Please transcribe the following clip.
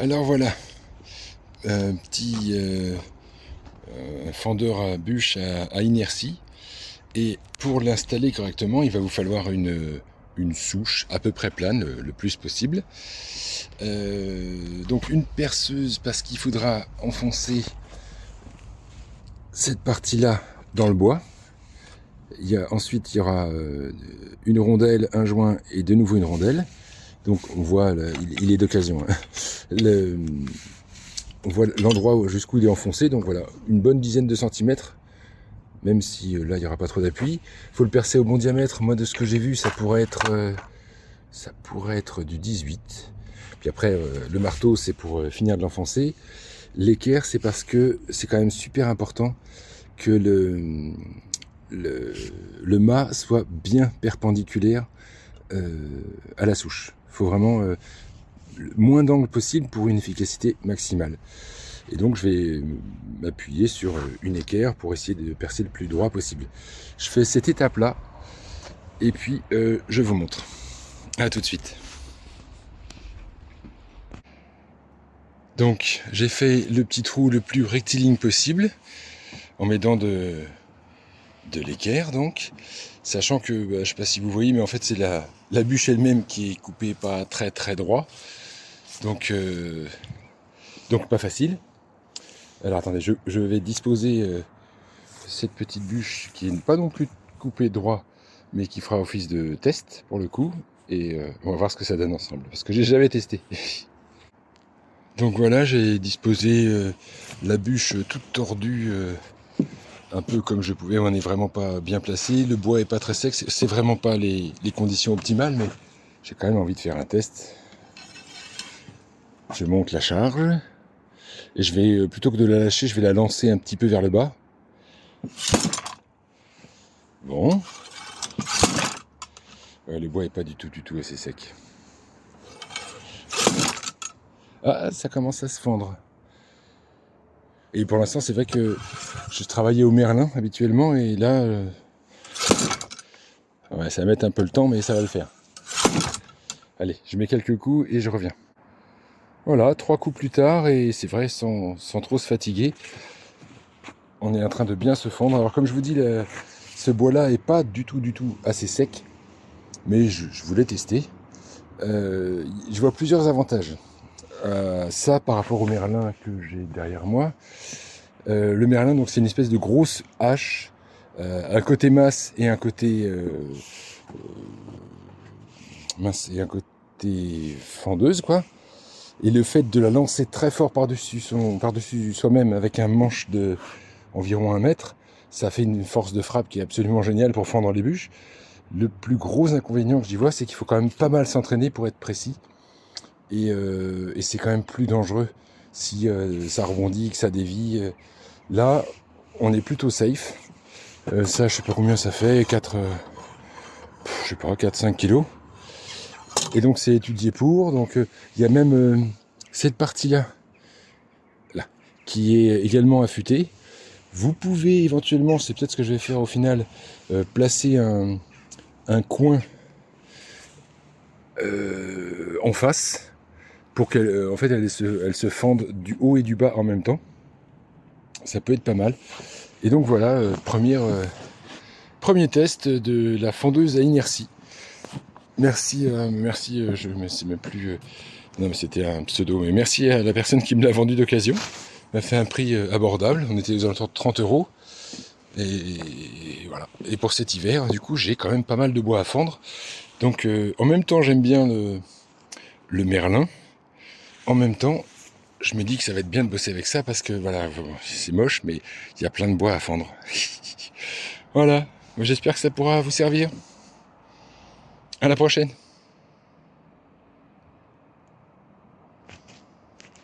Alors voilà, petit fendeur à bûche à inertie. Et pour l'installer correctement, il va vous falloir une souche à peu près plane, le plus possible. Donc une perceuse, parce qu'il faudra enfoncer cette partie-là dans le bois. Ensuite, il y aura une rondelle, un joint et de nouveau une rondelle. Donc on voit, là, il est d'occasion. Hein. On voit l'endroit jusqu'où il est enfoncé. Donc voilà, une bonne dizaine de centimètres. Même si là il n'y aura pas trop d'appui. Il faut le percer au bon diamètre. Moi de ce que j'ai vu, ça pourrait être du 18. Puis après, le marteau c'est pour finir de l'enfoncer. L'équerre c'est parce que c'est quand même super important que le mât soit bien perpendiculaire à la souche. Il faut vraiment le moins d'angle possible pour une efficacité maximale. Et donc je vais m'appuyer sur une équerre pour essayer de percer le plus droit possible. Je fais cette étape-là et puis je vous montre. À tout de suite. Donc j'ai fait le petit trou le plus rectiligne possible en m'aidant de l'équerre, donc sachant que je sais pas si vous voyez, mais en fait c'est la bûche elle-même qui est coupée pas très très droit, donc pas facile. Alors attendez, je vais disposer cette petite bûche qui n'est pas non plus coupée droit, mais qui fera office de test pour le coup, et on va voir ce que ça donne ensemble, parce que j'ai jamais testé. Donc voilà, j'ai disposé la bûche toute tordue, un peu comme je pouvais. On n'est vraiment pas bien placé, le bois est pas très sec, c'est vraiment pas les conditions optimales, mais j'ai quand même envie de faire un test. Je monte la charge, et je vais, plutôt que de la lâcher, je vais la lancer un petit peu vers le bas. Bon. Le bois est pas du tout assez sec. Ah, ça commence à se fendre. Et pour l'instant, c'est vrai que je travaillais au merlin habituellement, et là, ouais, ça va mettre un peu le temps, mais ça va le faire. Allez, je mets quelques coups et je reviens. Voilà, 3 coups plus tard, et c'est vrai, sans trop se fatiguer, on est en train de bien se fondre. Alors comme je vous dis, ce bois-là est pas du tout assez sec, mais je voulais tester. Je vois plusieurs avantages. Ça par rapport au merlin que j'ai derrière moi. Le merlin, donc c'est une espèce de grosse hache, un côté masse et un côté fendeuse, quoi. Et le fait de la lancer très fort par-dessus soi-même avec un manche de environ 1 mètre, ça fait une force de frappe qui est absolument géniale pour fendre les bûches. Le plus gros inconvénient que j'y vois, c'est qu'il faut quand même pas mal s'entraîner pour être précis. Et c'est quand même plus dangereux si ça rebondit, que ça dévie. Là, on est plutôt safe. Ça, je sais pas combien ça fait, 4-5 kilos. Et donc c'est étudié pour. Donc il y a même cette partie-là, là, qui est également affûtée. Vous pouvez éventuellement, c'est peut-être ce que je vais faire au final, placer un coin en face pour qu'elle en fait, elle se fende du haut et du bas en même temps. Ça peut être pas mal. Et donc voilà, premier test de la fendeuse à inertie. Merci, je ne sais même plus. Non, mais c'était un pseudo. Mais merci à la personne qui me l'a vendu d'occasion. Elle m'a fait un prix abordable. On était aux alentours de 30 €. Et voilà. Et pour cet hiver, du coup, j'ai quand même pas mal de bois à fendre. Donc, en même temps, j'aime bien le merlin. En même temps, je me dis que ça va être bien de bosser avec ça parce que voilà, c'est moche, mais il y a plein de bois à fendre. Voilà. J'espère que ça pourra vous servir. À la prochaine.